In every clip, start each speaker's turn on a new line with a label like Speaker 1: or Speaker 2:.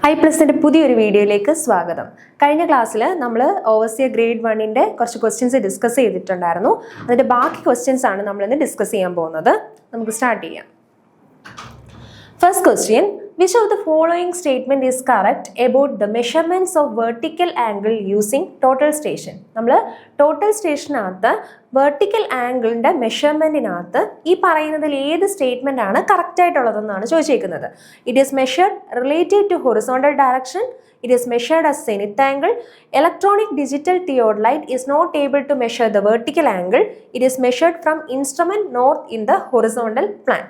Speaker 1: iPlusന്റെ പുതിയൊരു വീഡിയോയിലേക്ക് സ്വാഗതം. കഴിഞ്ഞ ക്ലാസ്സിൽ നമ്മൾ ഓവർസിയർ ഗ്രേഡ് 1ന്റെ കുറച്ച് ക്വസ്റ്റ്യൻസ് ഡിസ്കസ് ചെയ്തിട്ടുണ്ടായിരുന്നു. അതിന്റെ ബാക്കി ക്വസ്റ്റ്യൻസ് ആണ് നമ്മൾ ഇന്ന് ഡിസ്കസ് ചെയ്യാൻ പോകുന്നത്. നമുക്ക് സ്റ്റാർട്ട് ചെയ്യാം. First question, which of the following statement is correct about the measurements of vertical angle using total station? നമ്മൾ ടോട്ടൽ സ്റ്റേഷനകത്ത് വെർട്ടിക്കൽ ആംഗിളിന്റെ മെഷർമെന്റിനകത്ത് ഈ പറയുന്നതിൽ ഏത് സ്റ്റേറ്റ്മെന്റ് ആണ് കറക്റ്റ് ആയിട്ടുള്ളതെന്നാണ് ചോദിച്ചിരിക്കുന്നത്. It is measured related to horizontal direction. It is measured as zenith angle. Electronic digital theodolite is not able to measure the vertical angle. It is measured from instrument north in the horizontal plane.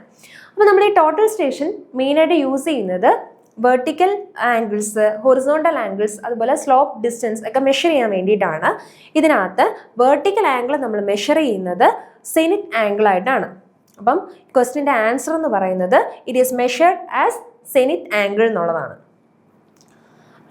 Speaker 1: അപ്പോൾ നമ്മൾ ഈ total station മെയിനായിട്ട് use ചെയ്യുന്നത് vertical angles, horizontal angles, അതുപോലെ slope distance ഒക്കെ measure ചെയ്യാൻ വേണ്ടിയിട്ടാണ്. ഇതിനകത്ത് വെർട്ടിക്കൽ ആംഗിൾ നമ്മൾ മെഷർ ചെയ്യുന്നത് സെനിത്ത് ആംഗിൾ ആയിട്ടാണ്. അപ്പം ക്വസ്റ്റിൻ്റെ ആൻസർ എന്ന് പറയുന്നത് it is measured as zenith angle എന്നുള്ളതാണ്.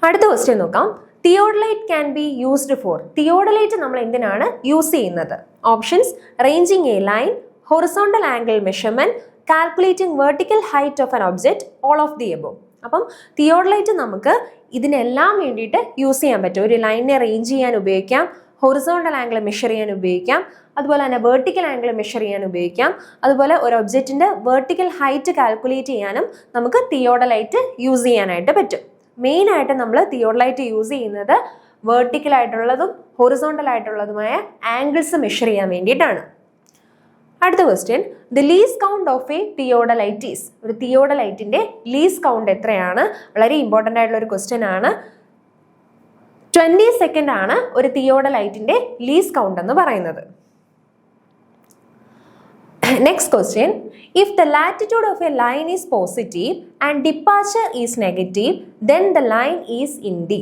Speaker 1: അടുത്ത ക്വസ്റ്റ്യൻ നോക്കാം. Theodolite can be used for. Theodolite നമ്മൾ എന്തിനാണ് യൂസ് ചെയ്യുന്നത്? Options: ranging A line, horizontal angle measurement, calculating vertical height of an object, all of the above. അപ്പം theodolite നമുക്ക് ഇതിനെല്ലാം വേണ്ടിയിട്ട് യൂസ് ചെയ്യാൻ പറ്റും. ഒരു ലൈനിനെ റേഞ്ച് ചെയ്യാൻ ഉപയോഗിക്കാം, ഹൊറിസോണ്ടൽ ആംഗിൾ മെഷർ ചെയ്യാൻ ഉപയോഗിക്കാം, അതുപോലെ തന്നെ വെർട്ടിക്കൽ ആംഗിൾ മെഷർ ചെയ്യാൻ ഉപയോഗിക്കാം, അതുപോലെ ഒരു ഒബ്ജക്റ്റിന്റെ വെർട്ടിക്കൽ ഹൈറ്റ് കാൽക്കുലേറ്റ് ചെയ്യാനും നമുക്ക് തിയോഡലൈറ്റ് യൂസ് ചെയ്യാനായിട്ട് പറ്റും. മെയിനായിട്ട് നമ്മൾ തിയോഡലൈറ്റ് യൂസ് ചെയ്യുന്നത് വെർട്ടിക്കൽ ആയിട്ടുള്ളതും ഹൊറിസോണ്ടൽ ആയിട്ടുള്ളതുമായ ആംഗിൾസ് മെഷർ ചെയ്യാൻ വേണ്ടിയിട്ടാണ്. അടുത്ത question, the lease count of A theodolite is. ഒരു തിയോഡലൈറ്റിന്റെ ലീസ് കൗണ്ട് എത്രയാണ്? വളരെ ഇമ്പോർട്ടൻ്റ് ആയിട്ടുള്ള ഒരു ക്വസ്റ്റ്യൻ ആണ്. 20 സെക്കൻഡ് ആണ് ഒരു തിയോഡലൈറ്റിന്റെ ലീസ് കൗണ്ട് എന്ന് പറയുന്നത്. Next question, if the latitude of a line is positive and departure is negative, then the line is in D.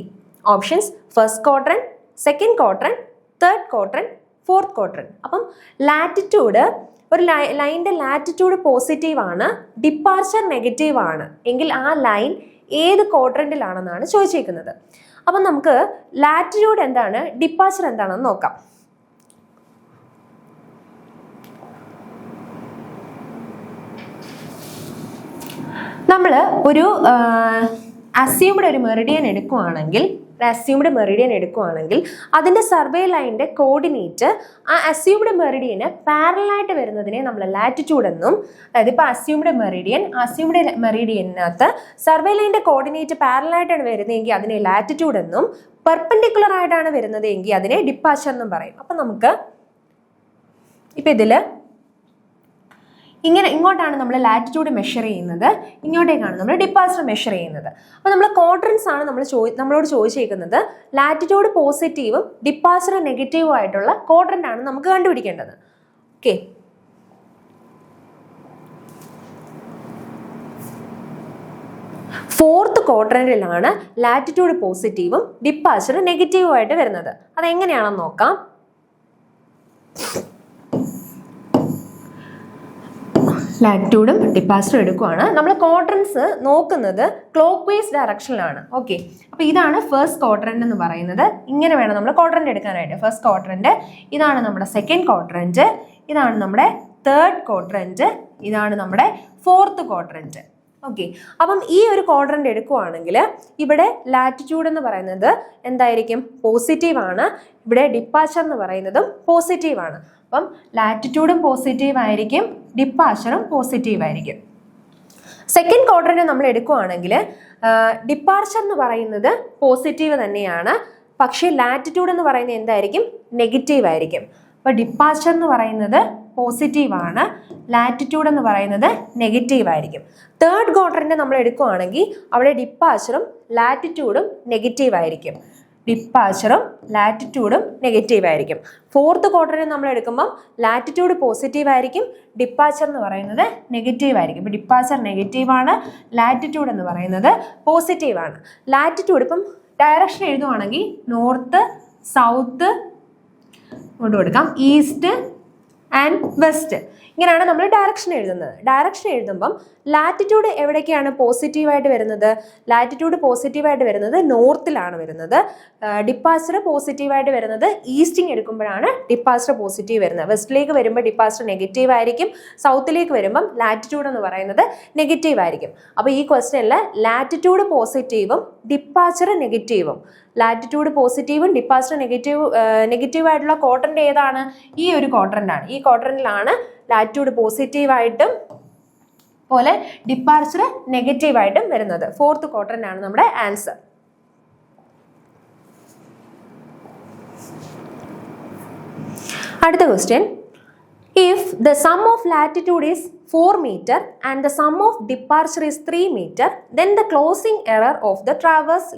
Speaker 1: Options: first quadrant, second quadrant, third quadrant, fourth quadrant. അപ്പം latitude, ഒരു ലൈനിന്റെ latitude positive ആണ്, departure negative ആണ് എങ്കിൽ ആ line ഏത് ക്വാഡ്രന്റിലാണെന്നാണ് ചോദിച്ചിരിക്കുന്നത്. അപ്പം നമുക്ക് ലാറ്റിറ്റ്യൂഡ് എന്താണ്, ഡിപ്പാർച്ചർ എന്താണെന്ന് നോക്കാം. നമ്മൾ ഒരു അസ്യൂംഡ് ഒരു മെറിഡിയൻ എടുക്കുകയാണെങ്കിൽ അതിൻ്റെ സർവേ ലൈനിൻ്റെ കോർഡിനേറ്റ് ആ അസ്യൂംഡ് മെറിഡിയന് പാരലായിട്ട് വരുന്നതിനെ നമ്മൾ ലാറ്റിറ്റ്യൂഡ് എന്നും, അതായത് ഇപ്പോൾ അസ്യൂംഡ് മെറിഡിയനകത്ത് സർവേ ലൈനിൻ്റെ കോർഡിനേറ്റ് പാരലായിട്ടാണ് വരുന്നതെങ്കിൽ അതിനെ ലാറ്റിറ്റ്യൂഡ് എന്നും, പെർപെൻഡിക്കുലർ ആയിട്ടാണ് വരുന്നത് എങ്കിൽ അതിനെ ഡിപ്പാർച്ചർ എന്നും പറയും. അപ്പം നമുക്ക് ഇപ്പം ഇതിൽ ഇങ്ങോട്ടാണ് നമ്മൾ ലാറ്റിറ്റ്യൂഡ് മെഷർ ചെയ്യുന്നത്, ഇങ്ങോട്ടേക്കാണ് നമ്മൾ ഡിപ്പാർച്ചർ മെഷർ ചെയ്യുന്നത്. അപ്പോൾ നമ്മൾ ക്വാഡ്രൻസ് ആണ് നമ്മളോട് ചോദിച്ചിരിക്കുന്നത്. ലാറ്റിറ്റ്യൂഡ് പോസിറ്റീവും ഡിപ്പാർച്ചർ നെഗറ്റീവും ആയിട്ടുള്ള ക്വാഡ്രന്റ് ആണ് നമുക്ക് കണ്ടുപിടിക്കേണ്ടത്. ഓക്കെ, ഫോർത്ത് ക്വാഡ്രന്റിലാണ് ലാറ്റിറ്റ്യൂഡ് പോസിറ്റീവും ഡിപ്പാർച്ചർ നെഗറ്റീവും ആയിട്ട് വരുന്നത്. അതെങ്ങനെയാണെന്ന് നോക്കാം. ലാറ്റിറ്റ്യൂഡും ഡിപ്പാർച്ചറും എടുക്കുകയാണ്. നമ്മൾ ക്വാഡ്രൻസ് നോക്കുന്നത് ക്ലോക്ക് വൈസ് ഡയറക്ഷനിലാണ്. ഓക്കെ, അപ്പോൾ ഇതാണ് ഫസ്റ്റ് ക്വാഡ്രന്റ് എന്ന് പറയുന്നത്. ഇങ്ങനെ വേണം നമ്മൾ ക്വാഡ്രന്റ് എടുക്കാനായിട്ട്. ഫസ്റ്റ് ക്വാഡ്രന്റ്, ഇതാണ് നമ്മുടെ സെക്കൻഡ് ക്വാഡ്രന്റ്, ഇതാണ് നമ്മുടെ തേർഡ് ക്വാഡ്രന്റ്, ഇതാണ് നമ്മുടെ ഫോർത്ത് ക്വാഡ്രന്റ്. ഓക്കെ, അപ്പം ഈ ഒരു ക്വാഡ്രന്റ് എടുക്കുകയാണെങ്കിൽ ഇവിടെ ലാറ്റിറ്റ്യൂഡ് എന്ന് പറയുന്നത് എന്തായിരിക്കും? പോസിറ്റീവ് ആണ്. ഇവിടെ ഡിപ്പാർച്ചർ എന്ന് പറയുന്നതും പോസിറ്റീവ് ആണ്. അപ്പം ലാറ്റിറ്റ്യൂഡും പോസിറ്റീവ് ആയിരിക്കും, ഡിപ്പാർച്ചറും പോസിറ്റീവ് ആയിരിക്കും. സെക്കൻഡ് ക്വാഡ്രന്റ് നമ്മൾ എടുക്കുകയാണെങ്കിൽ ഡിപ്പാർച്ചർ എന്ന് പറയുന്നത് പോസിറ്റീവ് തന്നെയാണ്, പക്ഷേ ലാറ്റിറ്റ്യൂഡ് എന്ന് പറയുന്നത് എന്തായിരിക്കും? നെഗറ്റീവ് ആയിരിക്കും. അപ്പോൾ ഡിപ്പാർച്ചർ എന്ന് പറയുന്നത് പോസിറ്റീവ് ആണ്, ലാറ്റിറ്റ്യൂഡ് എന്ന് പറയുന്നത് നെഗറ്റീവ് ആയിരിക്കും. തേർഡ് ക്വാഡ്രന്റ് നമ്മൾ എടുക്കുകയാണെങ്കിൽ അവിടെ ഡിപ്പാർച്ചറും ലാറ്റിറ്റ്യൂഡും നെഗറ്റീവ് ആയിരിക്കും. ഡിപ്പാർച്ചറും ലാറ്റിറ്റ്യൂഡും നെഗറ്റീവ് ആയിരിക്കും. ഫോർത്ത് ക്വാഡ്രന്റ് നമ്മൾ എടുക്കുമ്പം ലാറ്റിറ്റ്യൂഡ് പോസിറ്റീവ് ആയിരിക്കും, ഡിപ്പാർച്ചർ എന്ന് പറയുന്നത് നെഗറ്റീവ് ആയിരിക്കും. ഇപ്പം ഡിപ്പാർച്ചർ നെഗറ്റീവ് ആണ്, ലാറ്റിറ്റ്യൂഡ് എന്ന് പറയുന്നത് പോസിറ്റീവ് ആണ്. ലാറ്റിറ്റ്യൂഡ് ഇപ്പം ഡയറക്ഷൻ എഴുതുവാണെങ്കിൽ നോർത്ത്, സൗത്ത് കൊണ്ട് കൊടുക്കാം, ഈസ്റ്റ് ആൻഡ് വെസ്റ്റ്. ഇങ്ങനെയാണ് നമ്മൾ ഡയറക്ഷൻ എഴുതുന്നത്. ഡയറക്ഷൻ എഴുതുമ്പം ലാറ്റിറ്റ്യൂഡ് എവിടേക്കാണ് പോസിറ്റീവായിട്ട് വരുന്നത്? ലാറ്റിറ്റ്യൂഡ് പോസിറ്റീവായിട്ട് വരുന്നത് നോർത്തിലാണ് വരുന്നത്. ഡിപ്പാസ്റ്റർ പോസിറ്റീവായിട്ട് വരുന്നത് ഈസ്റ്റിങ് എടുക്കുമ്പോഴാണ് ഡിപ്പാസ്റ്റർ പോസിറ്റീവ് വരുന്നത്. വെസ്റ്റിലേക്ക് വരുമ്പോൾ ഡിപ്പാസ്റ്റർ നെഗറ്റീവ് ആയിരിക്കും, സൗത്തിലേക്ക് വരുമ്പം ലാറ്റിറ്റ്യൂഡ് എന്ന് പറയുന്നത് നെഗറ്റീവ് ആയിരിക്കും. അപ്പോൾ ഈ ക്വസ്റ്റ്യനിൽ ലാറ്റിറ്റ്യൂഡ് പോസിറ്റീവും ഡിപ്പാസ്റ്റർ നെഗറ്റീവും, ലാറ്റിറ്റ്യൂഡ് പോസിറ്റീവും ഡിപ്പാസ്റ്റർ നെഗറ്റീവായിട്ടുള്ള ക്വാഡ്രന്റ് ഏതാണ്? ഈ ഒരു ക്വാഡ്രന്റാണ്. ഈ ക്വാഡ്രന്റിലാണ് ലാറ്റിറ്റ്യൂഡ് പോസിറ്റീവായിട്ടും പോലെ ഡിപ്പാർച്ചർ നെഗറ്റീവായിട്ടും വരുന്നത്. 4th ക്വാഡ്രന്റ് ആണ് നമ്മുടെ ആൻസർ. അടുത്ത question, if the sum of latitude is 4 meter and the sum of departure is 3 meter, then the closing error of the traverse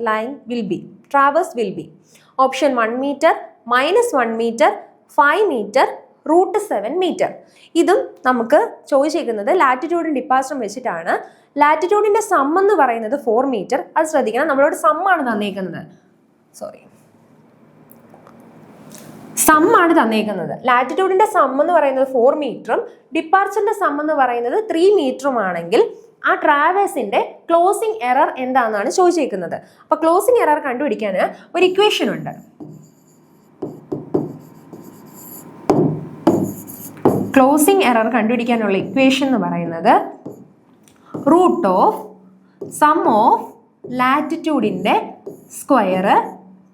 Speaker 1: will be option 1 meter, -1 meter, 5 meter, √7 meter. ഇതും നമുക്ക് ചോദിച്ചിരിക്കുന്നത് ലാറ്റിറ്റ്യൂഡും ഡിപ്പാസ്റ്ററും വെച്ചിട്ടാണ്. ലാറ്റിറ്റ്യൂഡിന്റെ some എന്ന് പറയുന്നത് 4 metre. അത് ശ്രദ്ധിക്കണം, നമ്മളോട് some ആണ് തന്നേക്കുന്നത്. സം ആണ് തന്നേക്കുന്നത്. ലാറ്റിറ്റ്യൂഡിന്റെ സം എന്ന് പറയുന്നത് 4 മീറ്ററും ഡിപ്പാർച്ചറിന്റെ സം എന്ന് പറയുന്നത് 3 മീറ്ററും ആണെങ്കിൽ ആ ട്രാവേഴ്സിന്റെ ക്ലോസിംഗ് എറർ എന്താണെന്നാണ് ചോദിച്ചേക്കുന്നത്. അപ്പൊ ക്ലോസിംഗ് എറർ കണ്ടുപിടിക്കാൻ ഒരു ഇക്വേഷൻ ഉണ്ട്. ക്ലോസിംഗ് എറർ കണ്ടുപിടിക്കാനുള്ള ഇക്വേഷൻ എന്ന് പറയുന്നത് റൂട്ട് ഓഫ് സം ഓഫ് ലാറ്റിറ്റ്യൂഡിന്റെ സ്ക്വയർ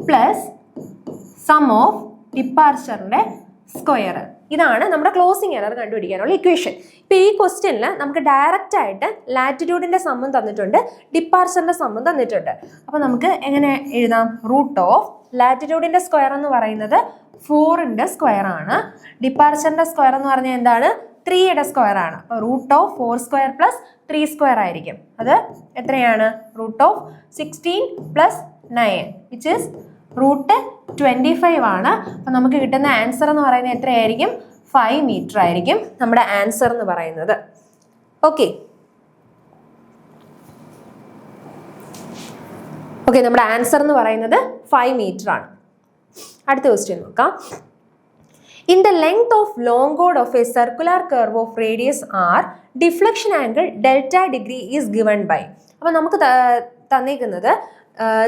Speaker 1: പ്ലസ് സം ഓഫ് ഡിപ്പാർച്ചറിന്റെ സ്ക്വയർ. ഇതാണ് നമ്മുടെ ക്ലോസിംഗ് എറർ കണ്ടുപിടിക്കാനുള്ള ഇക്വേഷൻ. ഇപ്പൊ ഈ ക്വസ്റ്റ്യനിൽ നമുക്ക് ഡയറക്റ്റ് ആയിട്ട് ലാറ്റിറ്റ്യൂഡിന്റെ സമ്മം തന്നിട്ടുണ്ട്, ഡിപ്പാർച്ചറിന്റെ സമ്മം തന്നിട്ടുണ്ട്. അപ്പൊ നമുക്ക് എങ്ങനെ എഴുതാം? റൂട്ട് ഓഫ് ലാറ്റിറ്റ്യൂഡിന്റെ സ്ക്വയർ എന്ന് പറയുന്നത് 4ന്റെ സ്ക്വയർ ആണ്, ഡിപ്പാർച്ചറിന്റെ സ്ക്വയർ എന്ന് പറഞ്ഞാൽ എന്താണ്? 3യുടെ സ്ക്വയർ ആണ്. അപ്പൊ root of 4 square plus 3 square ആയിരിക്കും. അത് എത്രയാണ്? Root of 16 plus 9 which is root 25 ആണ്. അപ്പൊ നമുക്ക് കിട്ടുന്ന ആൻസർ എന്ന് പറയുന്നത് എത്രയായിരിക്കും? 5 മീറ്റർ ആയിരിക്കും നമ്മുടെ ആൻസർ എന്ന് പറയുന്നത്. ഓക്കെ, നമ്മുടെ ആൻസർ എന്ന് പറയുന്നത് 5 മീറ്റർ ആണ്. അടുത്ത ക്വസ്റ്റ്യൻ നോക്കാം. In the length of long chord of a circular curve of radius r, deflection angle delta degree is given by. അപ്പോൾ നമുക്ക് തന്നിരിക്കുന്നത്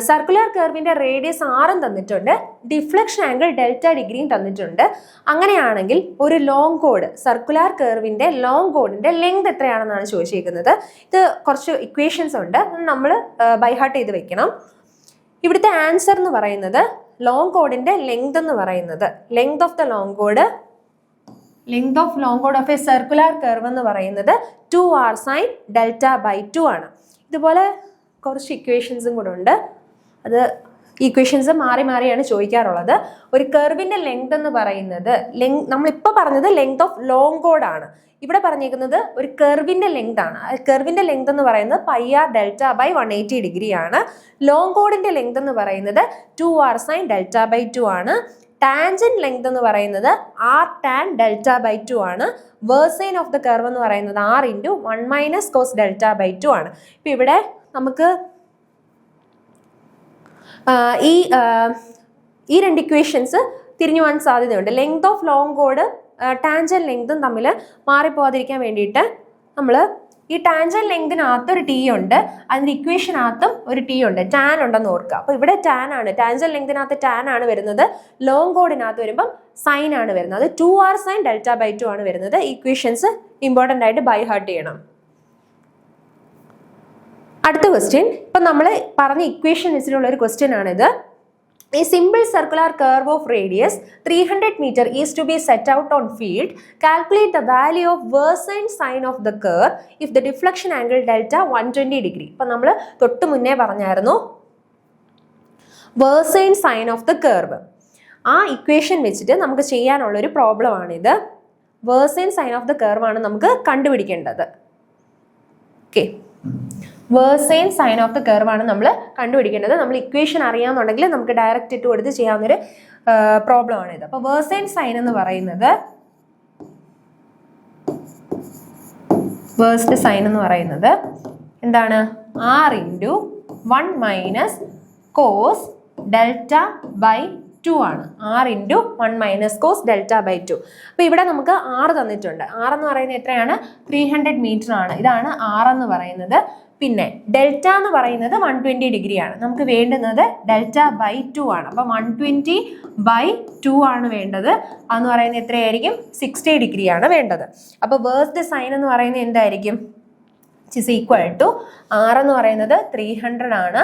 Speaker 1: സർക്കുലർ കർവിന്റെ റേഡിയസ് ആറും തന്നിട്ടുണ്ട്, ഡിഫ്ലക്ഷൻ ആംഗിൾ ഡെൽറ്റ ഡിഗ്രിയും തന്നിട്ടുണ്ട്. അങ്ങനെയാണെങ്കിൽ ഒരു ലോങ് കോഡ്, സർക്കുലർ കർവിന്റെ ലോങ് കോഡിന്റെ ലെങ്ത് എത്രയാണെന്നാണ് ചോദിച്ചിരിക്കുന്നത്. ഇത് കുറച്ച് ഇക്വേഷൻസ് ഉണ്ട്, നമ്മൾ ബൈ ഹാർട്ട് ചെയ്ത് വെക്കണം. ഇവിടുത്തെ ആൻസർ എന്ന് പറയുന്നത് ലോങ് കോഡിന്റെ ലെങ്ത് എന്ന് പറയുന്നത്, length of long code of A circular curve എന്ന് പറയുന്നത് 2r sin delta/2 ആണ്. ഇതുപോലെ കുറച്ച് ഇക്വേഷൻസും കൂടെ ഉണ്ട്. അത് ഇക്വേഷൻസ് മാറി മാറിയാണ് ചോദിക്കാറുള്ളത്. ഒരു കർവിന്റെ ലെങ്ത് എന്ന് പറയുന്നത്, നമ്മളിപ്പോൾ പറഞ്ഞത് ലെങ്ത് ഓഫ് ലോങ് കോഡ് ആണ്. ഇവിടെ പറഞ്ഞിരിക്കുന്നത് ഒരു കർവിന്റെ ലെങ്ത് ആണ്. കർവിന്റെ ലെങ്ത് എന്ന് പറയുന്നത് πr delta/180 ഡിഗ്രി ആണ്. ലോങ് കോഡിന്റെ ലെങ്ത് എന്ന് പറയുന്നത് 2r sin delta/2 ആണ്. ടാൻജന്റ് ലെങ്ത് എന്ന് പറയുന്നത് r tan delta/2 ആണ്. വേഴ്സൈൻ ഓഫ് ദ കർവ് എന്ന് പറയുന്നത് r × 1 - cos delta/2 ആണ്. ഇപ്പൊ ഇവിടെ നമുക്ക് ഈ രണ്ട് ഇക്വേഷൻസ് തിരിഞ്ഞു പോകാൻ സാധ്യതയുണ്ട്. ലെങ്ത് ഓഫ് ലോങ് കോഡ് ടാൻജന്റ് ലെങ്തും തമ്മിൽ മാറിപ്പോകാതിരിക്കാൻ വേണ്ടിയിട്ട് നമ്മൾ ഈ ടാൻജന്റ് ലെങ്തിനകത്ത് ഒരു ടി ഉണ്ട്, അതിൻ്റെ ഇക്വേഷനകത്തും ഒരു ടി ഉണ്ട്, ടാൻ ഉണ്ടെന്ന് ഓർക്കുക. അപ്പോൾ ഇവിടെ ടാൻ ആണ്, ടാൻജന്റ് ലെങ്തിനകത്ത് ടാൻ ആണ് വരുന്നത്. ലോങ് കോഡിനകത്ത് വരുമ്പം സൈൻ ആണ് വരുന്നത്. അത് 2r sin delta/2 ആണ് വരുന്നത്. ഇക്വേഷൻസ് ഇമ്പോർട്ടൻ്റ് ആയിട്ട് ബൈ ഹാർട്ട് ചെയ്യണം. അടുത്ത ക്വസ്റ്റ്യൻ, ഇപ്പം നമ്മൾ പറഞ്ഞ ഇക്വേഷൻ വെച്ചിട്ടുള്ള ഒരു ക്വസ്റ്റ്യൻ ആണിത്. A simple circular curve of radius 300 meter is to be set out on field. Calculate the value of Versine sine of the curve if the deflection angle delta 120 degree. ഇപ്പം നമ്മൾ തൊട്ട് മുന്നേ പറഞ്ഞായിരുന്നു Versine sine of the curve. ആ equation വെച്ചിട്ട് നമുക്ക് ചെയ്യാനുള്ളൊരു problem ആണിത്. Versine sine of the curve ആണ് നമുക്ക് കണ്ടുപിടിക്കേണ്ടത്. Okay, versine sine of the curve ആണ് നമ്മൾ കണ്ടുപിടിക്കേണ്ടത്. നമ്മൾ ഇക്വേഷൻ അറിയാമെന്നുണ്ടെങ്കിൽ നമുക്ക് ഡയറക്റ്റ് ഇട്ട് കൊടുത്ത് ചെയ്യാവുന്നൊരു പ്രോബ്ലം ആണിത്. അപ്പോൾ വേഴ്സൈൻ സൈൻ എന്ന് പറയുന്നത്, വേഴ്സ്റ്റ് സൈൻ എന്ന് പറയുന്നത് എന്താണ്? r × 1 - cos delta/2 2 ആണ്. R into 1 minus cos delta by 2. അപ്പോൾ ഇവിടെ നമുക്ക് R തന്നിട്ടുണ്ട്. R എന്ന് പറയുന്നത് എത്രയാണ്? 300 മീറ്റർ ആണ്. ഇതാണ് R എന്ന് പറയുന്നത്. പിന്നെ ഡെൽറ്റ എന്ന് പറയുന്നത് 120 ഡിഗ്രി ആണ്. നമുക്ക് വേണ്ടുന്നത് ഡെൽറ്റ ബൈ 2 ആണ്. അപ്പം 120 ബൈ 2 ആണ് വേണ്ടത്. അതെന്ന് പറയുന്നത് എത്രയായിരിക്കും? 60 ഡിഗ്രി ആണ് വേണ്ടത്. അപ്പോൾ വേഴ്സ്റ്റ് സൈൻ എന്ന് പറയുന്നത് എന്തായിരിക്കും? ഇസ് ഈക്വൽ ടു R എന്ന് പറയുന്നത് 300 ആണ്.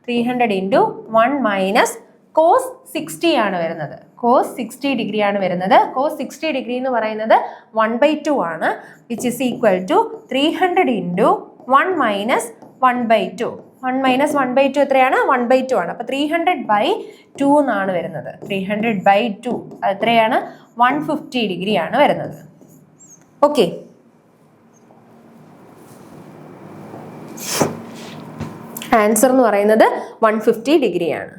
Speaker 1: 300 ഇൻറ്റു 1 മൈനസ് കോസ് 60 ആണ് വരുന്നത്. കോസ് 60 ഡിഗ്രി ആണ് വരുന്നത്. കോസ് 60 ഡിഗ്രി എന്ന് പറയുന്നത് 1/2 ആണ്. Which is equal to 300 into 1 minus 1/2. 1 minus 1/2 എത്രയാണ്? 1/2 ആണ്. അപ്പോൾ 300/2 എന്നാണ് വരുന്നത്. 300/2 എത്രയാണ്? 150 ഡിഗ്രി ആണ് വരുന്നത്. ഓക്കെ, ആൻസർ എന്ന് പറയുന്നത് 150 ഡിഗ്രി ആണ്.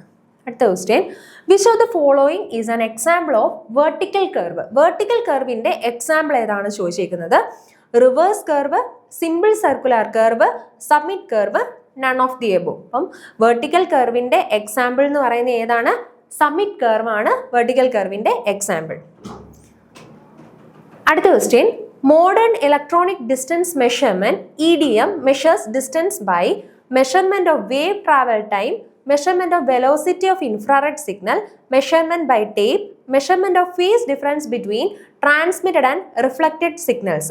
Speaker 1: അടുത്ത question, which of the following is an example of vertical curve? Vertical കർവിന്റെ എക്സാമ്പിൾ ഏതാണ് ചോദിച്ചിരിക്കുന്നത്? Reverse curve, simple circular curve, submit curve, none of the above. അപ്പം വെർട്ടിക്കൽ കർവിന്റെ എക്സാമ്പിൾ എന്ന് പറയുന്നത് ഏതാണ്? സബ്മിറ്റ് കർവ് ആണ് വെർട്ടിക്കൽ കർവിന്റെ എക്സാമ്പിൾ. അടുത്ത question, modern electronic distance measurement EDM measures distance by measurement of wave travel time, measurement of velocity of infrared signal, measurement by tape, measurement of phase difference between transmitted and reflected signals.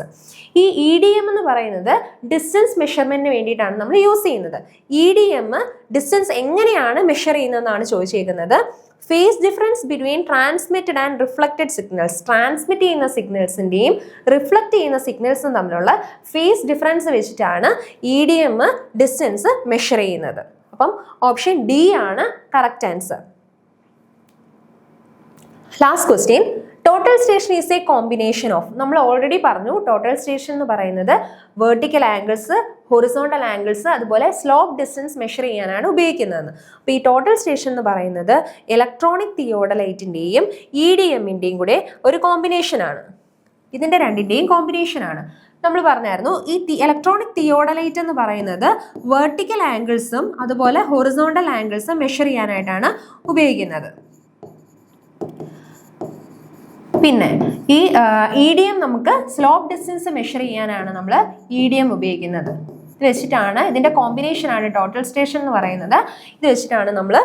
Speaker 1: ഈ EDM എന്ന് പറയുന്നത് distance മെഷർമെന്റിന് വേണ്ടിയിട്ടാണ് നമ്മൾ use ചെയ്യുന്നത്. EDM distance എങ്ങനെയാണ് measure ചെയ്യുന്നതെന്നാണ് ചോദിച്ചിരിക്കുന്നത്. Phase difference between transmitted and reflected signals. Transmit ചെയ്യുന്ന സിഗ്നൽസിൻ്റെയും reflect ചെയ്യുന്ന സിഗ്നൽസും തമ്മിലുള്ള ഫേസ് ഡിഫറൻസ് വെച്ചിട്ടാണ് EDM ഡിസ്റ്റൻസ് മെഷർ ചെയ്യുന്നത്. അപ്പം ഓപ്ഷൻ ഡി ആണ് correct answer. Last question, total station is A combination of. നമ്മൾ ഓൾറെഡി പറഞ്ഞു ടോട്ടൽ സ്റ്റേഷൻ എന്ന് പറയുന്നത് വെർട്ടിക്കൽ ആംഗിൾസ്, ഹൊറിസോണ്ടൽ ആംഗിൾസ്, അതുപോലെ സ്ലോപ്പ് ഡിസ്റ്റൻസ് മെഷർ ചെയ്യാനാണ് ഉപയോഗിക്കുന്നതെന്ന്. അപ്പോൾ ഈ ടോട്ടൽ സ്റ്റേഷൻ എന്ന് പറയുന്നത് ഇലക്ട്രോണിക് തിയോഡലൈറ്റിൻ്റെയും EDMൻ്റെയും കൂടെ ഒരു കോമ്പിനേഷൻ ആണ്. ഇതിൻ്റെ രണ്ടിൻ്റെയും കോമ്പിനേഷൻ ആണ്. നമ്മൾ പറഞ്ഞായിരുന്നു ഈ ഇലക്ട്രോണിക് തിയോഡലൈറ്റ് എന്ന് പറയുന്നത് വെർട്ടിക്കൽ ആംഗിൾസും അതുപോലെ ഹൊറിസോണ്ടൽ ആംഗിൾസും മെഷർ ചെയ്യാനായിട്ടാണ് ഉപയോഗിക്കുന്നത്. പിന്നെ ഈ EDM നമുക്ക് സ്ലോപ്പ് ഡിസ്റ്റൻസ് മെഷർ ചെയ്യാനാണ് നമ്മൾ EDM ഉപയോഗിക്കുന്നത്. ഇത് വെച്ചിട്ടാണ്, ഇതിൻ്റെ കോമ്പിനേഷനാണ് ടോട്ടൽ സ്റ്റേഷൻ എന്ന് പറയുന്നത്. ഇത് വെച്ചിട്ടാണ് നമ്മൾ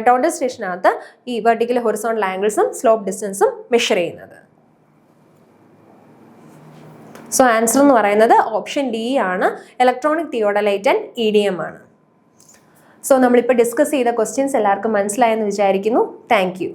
Speaker 1: ടോട്ടൽ സ്റ്റേഷനകത്ത് ഈ വെർട്ടിക്കൽ ഹൊറിസോണ്ടൽ ആംഗിൾസും സ്ലോപ്പ് ഡിസ്റ്റൻസും മെഷർ ചെയ്യുന്നത്. സോ ആൻസർ എന്ന് പറയുന്നത് ഓപ്ഷൻ ഡി ആണ്, ഇലക്ട്രോണിക് തിയോഡലൈറ്റ് ആൻഡ് EDM ആണ്. സോ നമ്മളിപ്പോൾ ഡിസ്കസ് ചെയ്ത ക്വസ്റ്റ്യൻസ് എല്ലാവർക്കും മനസ്സിലായെന്ന് വിചാരിക്കുന്നു. Thank you.